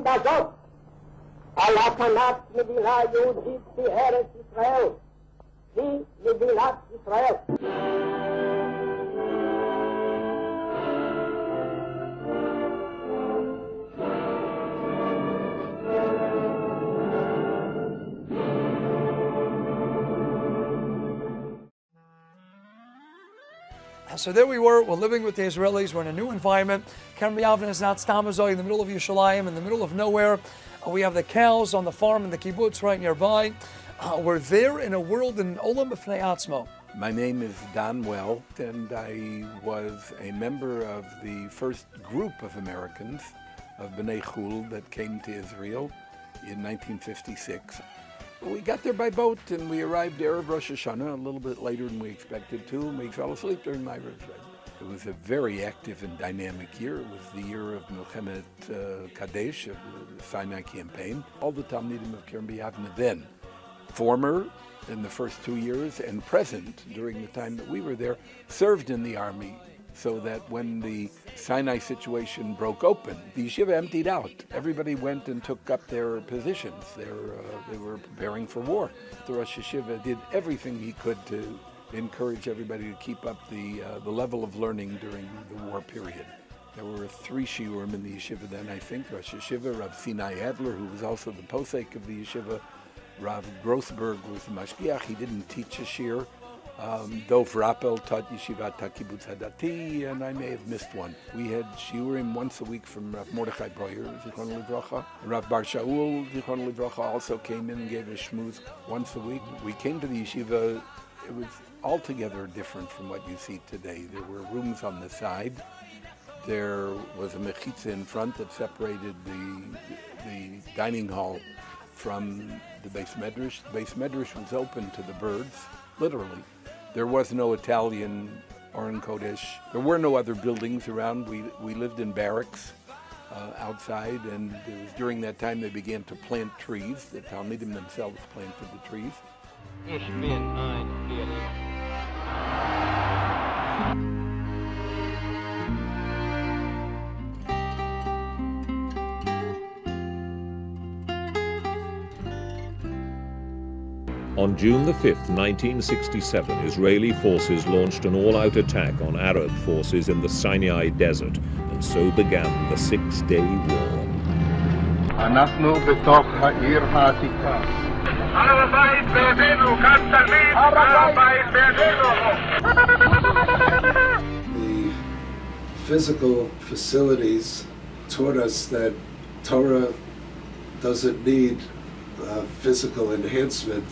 בזאת על הקמת מדינה יהודית בארץ ישראל, היא מדינת ישראל. So there we were living with the Israelis, we're in a new environment. KBY Dinner is not Stamazoi in the middle of Yerushalayim, in the middle of nowhere. We have the cows on the farm in the kibbutz right nearby. We're there in a world in Olam B'fnei Atzmo. My name is Don Well, and I was a member of the first group of Americans, of B'nai Chul, that came to Israel in 1956. We got there by boat, and we arrived Erev Rosh Hashanah a little bit later than we expected to, and we fell asleep during my refreshment. It was a very active and dynamic year. It was the year of Milchemet Kadesh, of the Sinai campaign. All the Talmidim of KBY Dinner then, former in the first 2 years and present during the time that we were there, served in the army, so that when the Sinai situation broke open, the yeshiva emptied out. Everybody went and took up their positions. They were preparing for war. The Rosh Yeshiva did everything he could to encourage everybody to keep up the level of learning during the war period. There were 3 shiurim in the yeshiva then, I think. Rosh Yeshiva, Rav Sinai Adler, who was also the posek of the yeshiva. Rav Grossberg was the mashgiach. He didn't teach a shiur. Dov Rappel taught Yeshivat HaKibbutz Hadati, and I may have missed one. We had shiurim once a week from Rav Mordechai Breuer, Zichron Livracha. Rav Bar Shaul, Zichron Livracha, also came in and gave a shmuz once a week. We came to the yeshiva. It was altogether different from what you see today. There were rooms on the side. There was a mechitza in front that separated the dining hall from the Beis Medrash. The Beis Medrash was open to the birds, literally. There was no Italian Oren Kodesh. There were no other buildings around. We lived in barracks outside, and it was during that time they began to plant trees. The Talmidim themselves planted the trees. Ich bin ein On June the 5th, 1967, Israeli forces launched an all-out attack on Arab forces in the Sinai desert, and so began the Six-Day War. אנחנו בתוך העיר העתיקה. הר הבית בידינו, כאן תלמיד, הר הבית בידינו. The physical facilities taught us that Torah doesn't need physical enhancement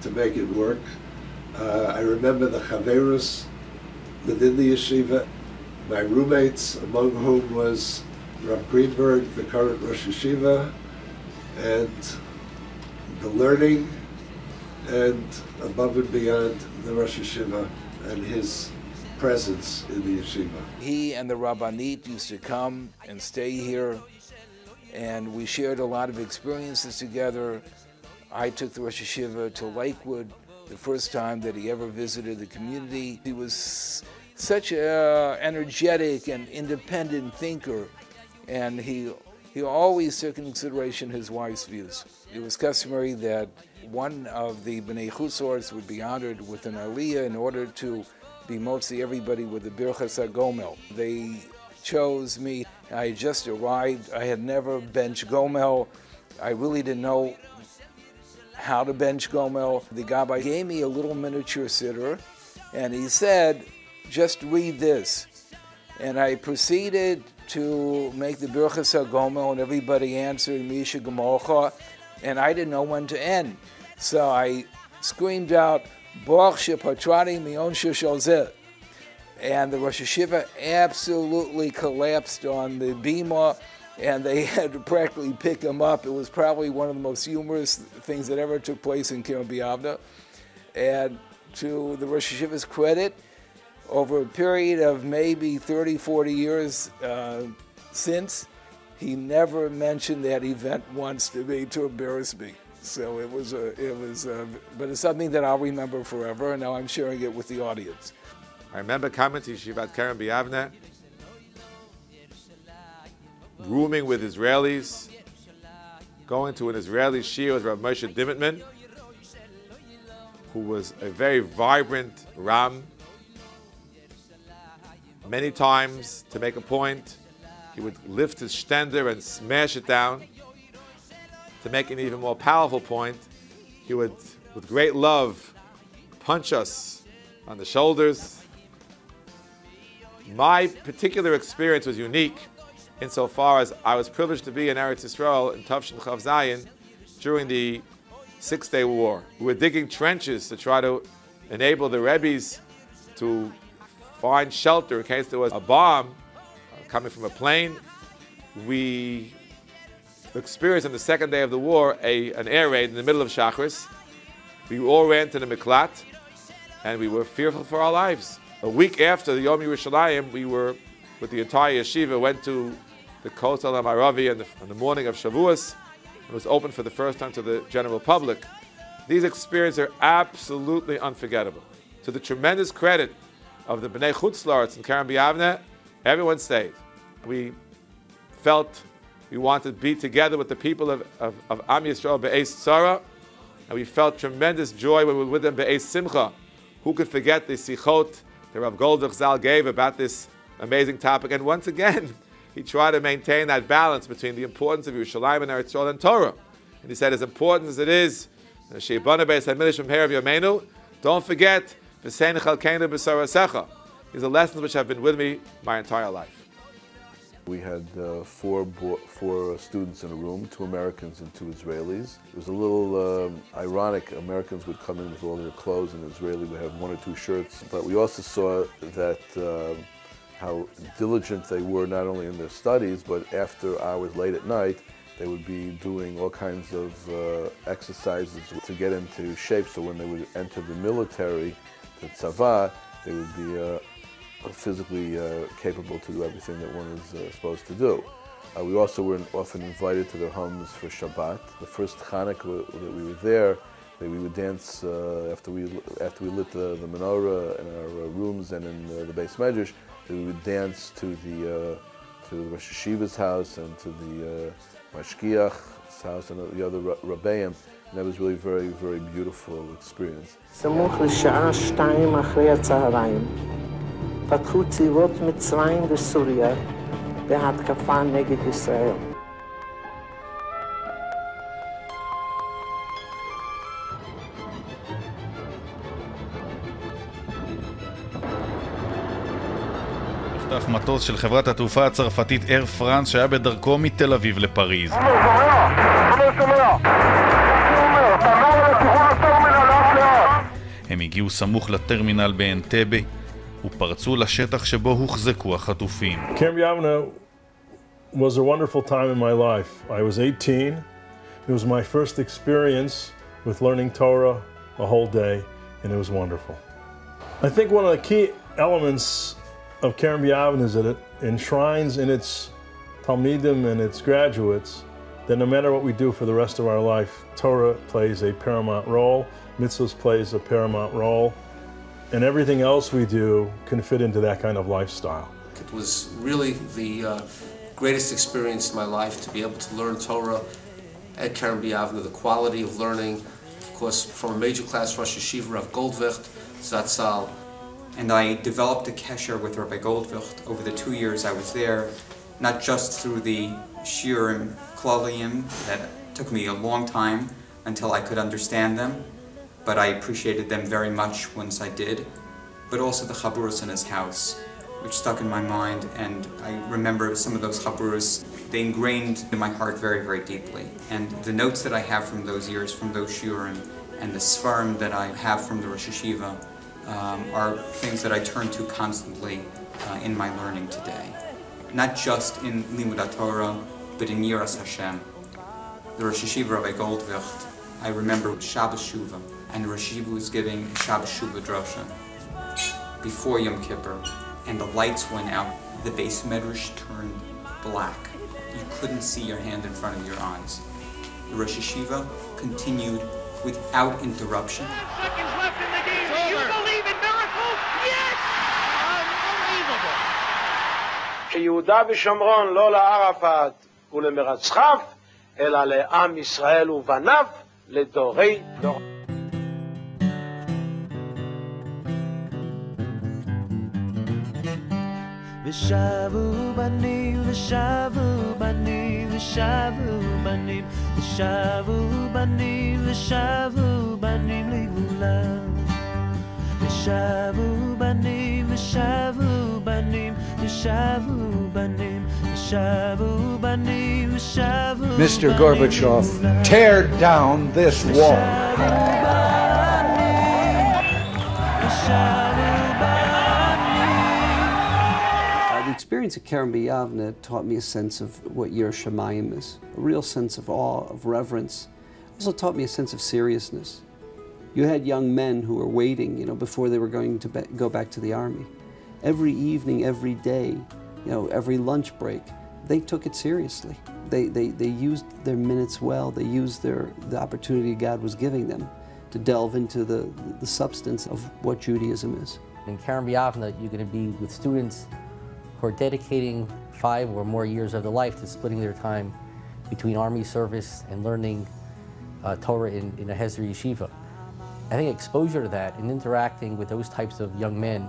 to make it work. I remember the chaverus within the yeshiva, my roommates, among whom was Rav Greenberg, the current Rosh Yeshiva, and the learning, and above and beyond the Rosh Yeshiva and his presence in the yeshiva. He and the Rabbanit used to come and stay here, and we shared a lot of experiences together. I took the Rosh Yeshiva to Lakewood the first time that he ever visited the community. He was such an energetic and independent thinker, and he always took into consideration his wife's views. It was customary that one of the B'nai Chusors would be honored with an aliyah in order to be mostly everybody with the Birchas HaGomel. They chose me. I had just arrived. I had never benched Gomel. I really didn't know how to bench Gomel. The Gabbai gave me a little miniature siddur, and he said, just read this. And I proceeded to make the Birchas HaGomel, and everybody answered, Misha Gemolcha, and I didn't know when to end. So I screamed out, Baruch shepatrani mion shel zeh. And the Rosh Yeshiva absolutely collapsed on the bima, and they had to practically pick him up. It was probably one of the most humorous things that ever took place in KBY Dinner. And to the Rosh Yeshiva's credit, over a period of maybe 30, 40 years since, he never mentioned that event once to me to embarrass me. So but it's something that I'll remember forever, and now I'm sharing it with the audience. I remember coming to Yeshivat Biebna, rooming with Israelis, going to an Israeli shiur with Rav Moshe Dimitman, who was a very vibrant Ram. Many times, to make a point, he would lift his stender and smash it down. To make an even more powerful point, he would, with great love, punch us on the shoulders. My particular experience was unique insofar as I was privileged to be in Eretz Yisrael in Tavshin Chav Zayin during the Six-Day War. We were digging trenches to try to enable the Rebbes to find shelter in case there was a bomb coming from a plane. We experienced on the second day of the war an air raid in the middle of Shachris. We all ran to the Miklat, and we were fearful for our lives. A week after the Yom Yerushalayim, we were, with the entire yeshiva, went to the Kosel HaMaravi on the morning of Shavuos. It was open for the first time to the general public. These experiences are absolutely unforgettable. To the tremendous credit of the Bnei Chutzlaretz in KBY Biebna, everyone stayed. We felt we wanted to be together with the people of Am Yisrael Be'ez Tzara, and we felt tremendous joy when we were with them Be'ez Simcha. Who could forget the sichot that Rav Goldvich Zal gave about this amazing topic? And once again, he tried to maintain that balance between the importance of Yerushalayim and Eretz Yisrael and Torah. And he said, as important as it is, Sheibana Beis HaMilish from Herav Yameinu, don't forget, V'sein Chalkeinu B'Sarasecha. These are lessons which have been with me my entire life. We had four students in a room, 2 Americans and 2 Israelis. It was a little ironic. Americans would come in with all their clothes, and Israeli would have 1 or 2 shirts. But we also saw that how diligent they were, not only in their studies, but after hours late at night, they would be doing all kinds of exercises to get into shape. So when they would enter the military, the tzava, they would be physically capable to do everything that one is supposed to do. We also were often invited to their homes for Shabbat. The first Chanukah that we were there, we would dance after we lit the menorah in our rooms and in the Beis Medrash. We would dance to the Rosh Hashiva's house and to the Mashgiach's house and the other Rabbeim. And that was really a very, very beautiful experience. סמוך לשעה 2 אחרי הצהריים פתחו צבאות מצרים וסוריה בהתקפה נגד ישראל. נחטף מטוס של חברת התעופה הצרפתית אייר פרנס שהיה בדרכו מתל אביב לפריז. הם הגיעו סמוך לטרמינל באנטבה ופרצו לשטח שבו הוחזקו החטופים. KBY Dinner was a wonderful time in my life. I was 18. It was my first experience with learning Torah a whole day, and it was wonderful. I think one of the key elements of KBY Dinner is that it enshrines in its Talmidim and its graduates that no matter what we do for the rest of our life, Torah plays a paramount role, mitzvahs plays a paramount role, and everything else we do can fit into that kind of lifestyle. It was really the greatest experience in my life to be able to learn Torah at KBY Dinner, the quality of learning, of course, from a major class Rosh Hashiva, Rav Goldvich Zatzal. And I developed a kesher with Rabbi Goldvich over the 2 years I was there, not just through the shiurim klaliyim that took me a long time until I could understand them, but I appreciated them very much once I did, but also the chaburos in his house, which stuck in my mind, and I remember some of those chaburos, they ingrained in my heart very, very deeply. And the notes that I have from those years, from those shiurim, and the svarim that I have from the Rosh Hashiva are things that I turn to constantly in my learning today. Not just in Limud Torah, but in Yiras Hashem. The Rosh Hashiva Rabbi Goldvich, I remember Shabbos Shuvah, and the Rosh Hashiva was giving Shabbos Shuvah drasha. before Yom Kippur, and the lights went out. The base medrash turned black. You couldn't see your hand in front of your eyes. The Rosh Yeshiva continued without interruption. Seconds left in the game. Do you believe in miracles? Yes! Unbelievable! שיהודה ושומרון לא לערפאת ולמרצחיו, אלא לעם ישראל ובניו לדורי דור. ושבו בנים ושבו בנים ושבו בנים ושבו בנים ושבו בנים לגבולם ושבו בנים ושבו בנים ושבו בנים ושבו בנים ושבו Mr. Gorbachev, tear down this wall. The experience at KBY taught me a sense of what Yer Shamayim is, a real sense of awe, of reverence. Also taught me a sense of seriousness. You had young men who were waiting, before they were going to go back to the army. Every evening, every day, every lunch break, they took it seriously. They used their minutes well. They used the opportunity God was giving them to delve into the substance of what Judaism is. In KBY, you're going to be with students who are dedicating 5 or more years of their life to splitting their time between army service and learning Torah in a Hezder yeshiva. I think exposure to that and interacting with those types of young men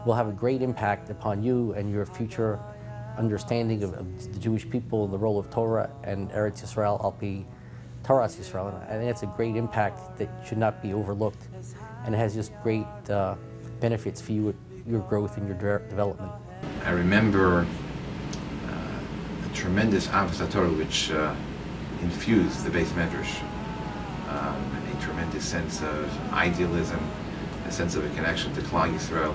will have a great impact upon you and your future understanding of the Jewish people, the role of Torah and Eretz Yisrael, Al-Pi Torah's Yisrael. And I think that's a great impact that should not be overlooked, and it has just great benefits for you, your growth and your development. I remember a tremendous Avos Torah which infused the Beis Medrash, a tremendous sense of idealism, a sense of a connection to Klal Yisrael.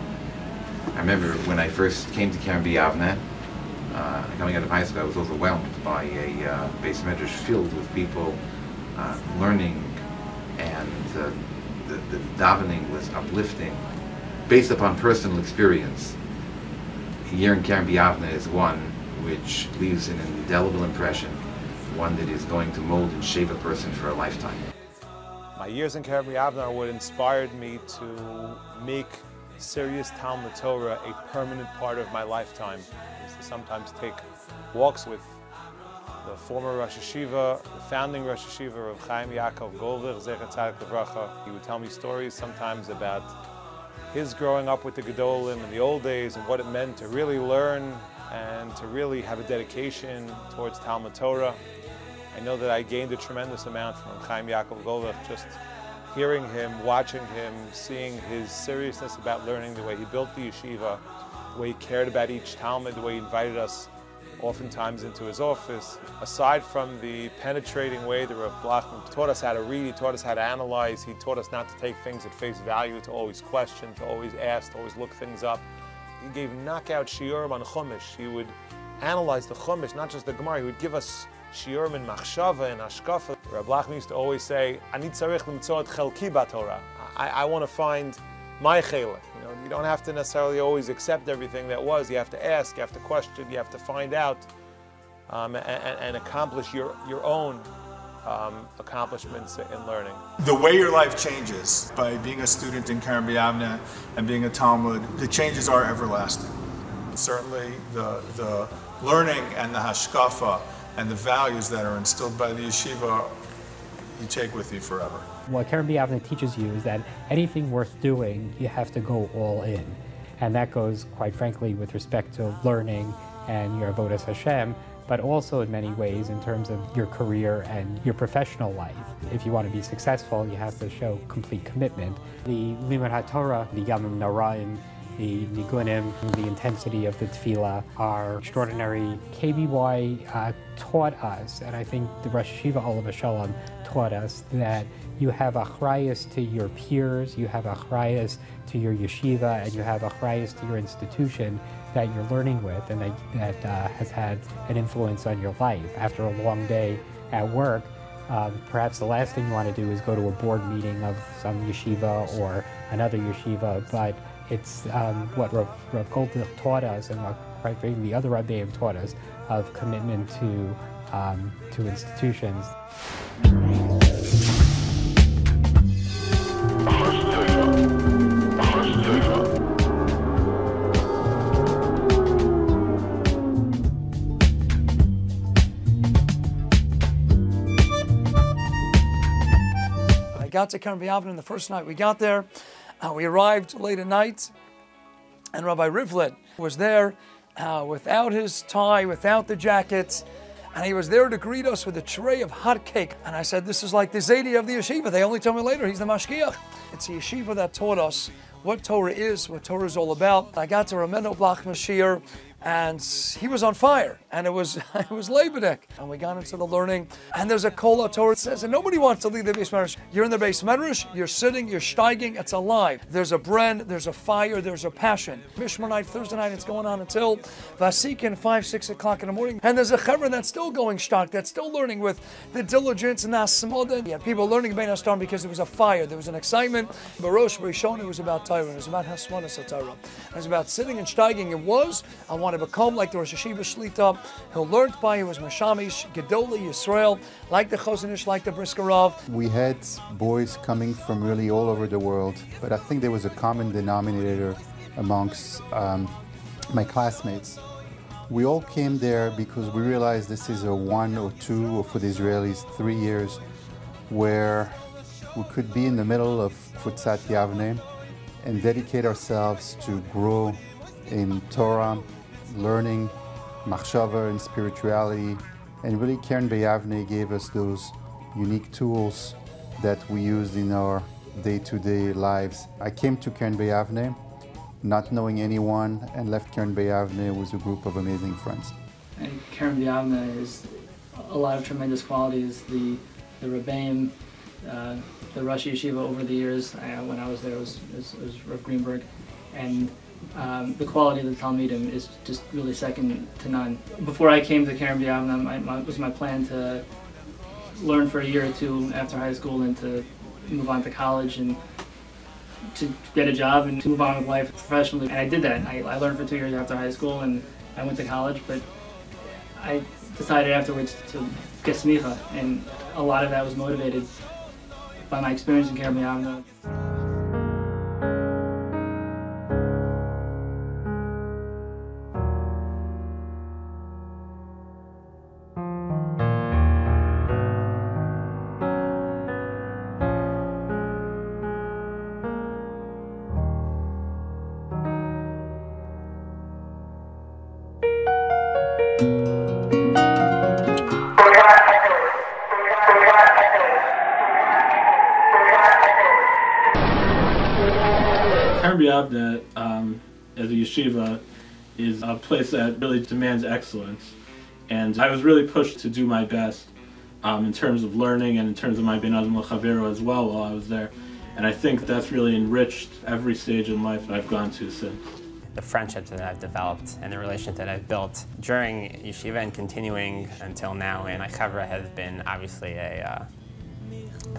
I remember when I first came to KBY, coming out of high school, I was overwhelmed by a Beis Medrash filled with people learning, and the davening was uplifting, based upon personal experience. A year in KBY is one which leaves an indelible impression, one that is going to mold and shape a person for a lifetime. My years in KBY are what inspired me to make serious Talmud Torah a permanent part of my lifetime. I used to sometimes take walks with the former Rosh Yeshiva, the founding Rosh Yeshiva of Chaim Yaakov Goldberg, Zecher Tzadik Livracha. He would tell me stories sometimes about his growing up with the Gedolim in the old days and what it meant to really learn and to really have a dedication towards Talmud Torah. I know that I gained a tremendous amount from Chaim Yaakov Goldberg, just hearing him, watching him, seeing his seriousness about learning, the way he built the yeshiva, the way he cared about each Talmud, the way he invited us oftentimes into his office. Aside from the penetrating way that Rav Blachman taught us how to read, he taught us how to analyze, he taught us not to take things at face value, to always question, to always ask, to always look things up. He gave knockout shiurim on Chumash. He would analyze the Chumash, not just the Gemara. He would give us shiurim in machshava and ashkafa. Rav Blachman used to always say, "Ani tzarich limtzot chelki b'Torah." I want to find my chelik. You don't have to necessarily always accept everything that was. You have to ask, you have to question, you have to find out, and accomplish your own accomplishments in learning. The way your life changes by being a student in KBY and being a Talmud, the changes are everlasting. Certainly the learning and the hashkafa and the values that are instilled by the yeshiva, you take with you forever. What KBY teaches you is that anything worth doing, you have to go all in. And that goes, quite frankly, with respect to learning and your avodas Hashem, but also in many ways in terms of your career and your professional life. If you want to be successful, you have to show complete commitment. The Limud HaTorah, the Yamim Noraim, the Nigunim, the intensity of the tefillah are extraordinary. KBY taught us, and I think the Rosh Yeshiva Olav Shalom taught us, that you have achrayus to your peers, you have achrayus to your yeshiva, and you have achrayus to your institution that you're learning with, and that has had an influence on your life. After a long day at work, perhaps the last thing you want to do is go to a board meeting of some yeshiva or another yeshiva, but It's what Rav Goldvicht taught us, and what quite frankly the other Rebbeim taught us, of commitment to institutions. I got to KBY the first night we got there. We arrived late at night, and Rabbi Rivlin was there without his tie, without the jacket, and he was there to greet us with a tray of hot cake. And I said, this is like the Zaidi of the yeshiva. They only told me later he's the mashgiach. It's a yeshiva that taught us what Torah is, what Torah is all about. I got to Rameno Blach Mashir, and he was on fire, and it was Leibedek. And we got into the learning, and there's a Kol HaTorah that says, and nobody wants to leave the Beis Medrash. You're in the Beis Medrash, you're sitting, you're steiging, it's alive. There's a bren, there's a fire, there's a passion. Mishmar night, Thursday night, it's going on until Vasikin, 5, 6 o'clock in the morning. And there's a chevra that's still going stark, that's still learning with the diligence and the asmoda. You had people learning Bein HaStarim because there was a fire, there was an excitement. Barosh Rishon, it was about Torah, it was about Hasmodas Torah. It was about sitting and steiging. I want to become like the Rosh Hashiva Shlita, who learned by, he was Mashamish, Gedoli, Yisrael, like the Chazon Ish, like the Briskerov. We had boys coming from really all over the world, but I think there was a common denominator amongst my classmates. We all came there because we realized this is a 1 or 2, or for the Israelis, 3 years, where we could be in the middle of Futsat Yavne and dedicate ourselves to grow in Torah, learning, machshava, and spirituality. And really KBY Yavne gave us those unique tools that we used in our day-to-day lives. I came to KBY Yavne not knowing anyone, and left KBY Yavne with a group of amazing friends. And KBY Yavne is a lot of tremendous qualities. The Rebbeim, the Rosh Yeshiva over the years, when I was there, was Rav Greenberg, and the quality of the Talmidim is just really second to none. Before I came to KBY Yavne, it was my plan to learn for a year or two after high school and to move on to college and to get a job and to move on with life professionally. And I did that. I learned for 2 years after high school, and I went to college, but I decided afterwards to get smicha, and a lot of that was motivated by my experience in KBY Yavne. KBY Yavne, as a yeshiva, is a place that really demands excellence, and I was really pushed to do my best in terms of learning and in terms of my Benazim L'Chavero as well while I was there, and I think that's really enriched every stage in life that I've gone to since. The friendships that I've developed and the relationship that I've built during yeshiva and continuing until now in Chavra has been obviously a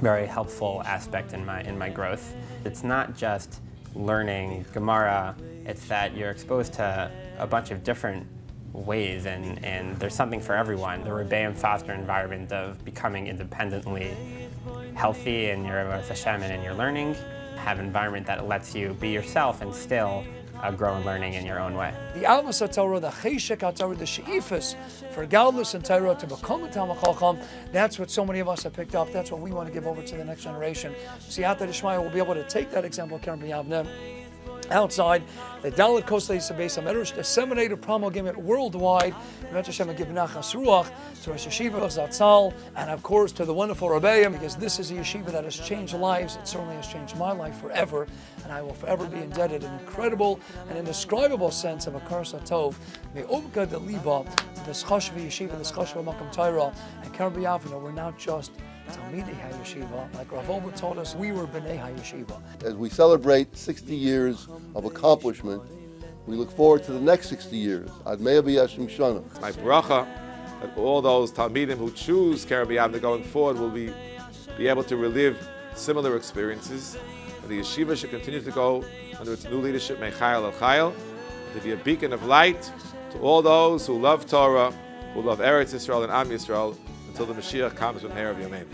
very helpful aspect in my growth. It's not just learning Gemara, it's that you're exposed to a bunch of different ways, and there's something for everyone. The Rebbeim foster environment of becoming independently healthy in your Hashem and in your learning, have an environment that lets you be yourself and still grow in learning in your own way. The Almas HaTorah, the Cheshek HaTorah, the She'ifas for Gadlus and Torah to become a Talmid Chacham, that's what so many of us have picked up. That's what we want to give over to the next generation. Siyata D'Shmaya will be able to take that example of KBY Yavne outside the Dalit Kosle Yisabes HaMedrash, disseminated, promulgated worldwide, to Rosh Yeshiva Zatzal, and of course to the wonderful Rebbeim, because this is a yeshiva that has changed lives. It certainly has changed my life forever, and I will forever be indebted in an incredible and indescribable sense of a Karsa Tov, Me'ovka de Liba, to this Chashva Yeshiva, this Chashva Makam Torah, and KBY Yavne. We're not just Talmidei HaYeshiva, like Rav Ober told us, we were Bnei HaYeshiva. As we celebrate 60 years of accomplishment, we look forward to the next 60 years. Ad Mea B'Yashim Shana. My bracha that all those Talmidim who choose KBY Yavne going forward will be able to relive similar experiences, and the yeshiva should continue to go under its new leadership, Mechayel El Chayel, to be a beacon of light to all those who love Torah, who love Eretz Yisrael and Am Yisrael, until the Mashiach comes from Herav Yamein.